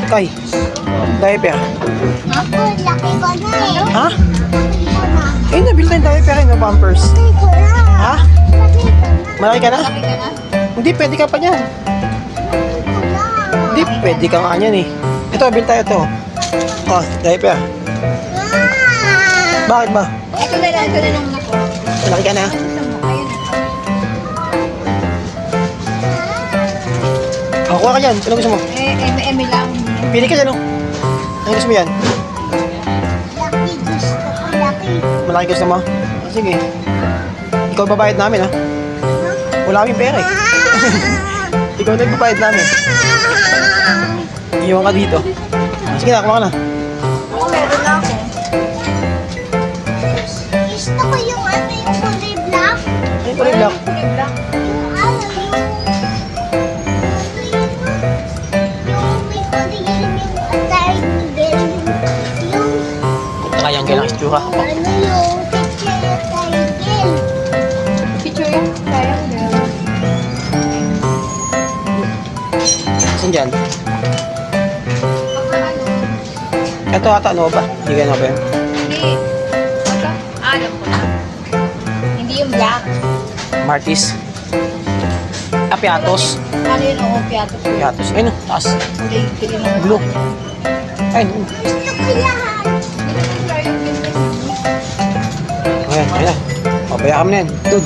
Kay, diaper. Ako, laki ko na eh. Ha? Laki ko na. Eh, nabili tayong diaper yung pampers. Laki ko na. Ha? Laki ko na. Malaki ka na? Laki ka na? Hindi, pwede ka pa niyan. Laki ko na. Hindi, pwede ka nga niyan eh. Ito, bili tayo ito. Oh, diaper. Ah! Bakit ba? Ito na lang muna po. Malaki ka na? Gusto mo, ayun. Ako ka dyan. Ano gusto mo? Eme lang. Pili ka dyan, oh. Ano gusto mo yan? Laki gusto ko, laki. Malaki gusto mo? Oh, sige. Ikaw babayad namin, ha? Wala kaming pera, eh. Ikaw nagbabayad namin. Iwan ka dito. Sige na, kumain ka na. Oo, meron na ako. Gusto ko yung ano yung kulay black. Ay, kulay black. Kulay black. Yung ano yung may kulay yun yung tiny bell. Yung Punta kayang kailang istura. ano yung picture yung tiny bell. Picture yan. Sayang din. Saan dyan? Pagka ano? Ito ata, ano ba? Hindi ka ano ba yun? Hindi. Pagka, alam ko na. Hindi yung black. Martis. Piatos. Ano yun? Oo, piatos. Piatos. Ayun, taas. Kulay green ang Blue. Ayun. Gusto ko yan. Ayan, ayan na. Pabayaan mo na yan. Dude.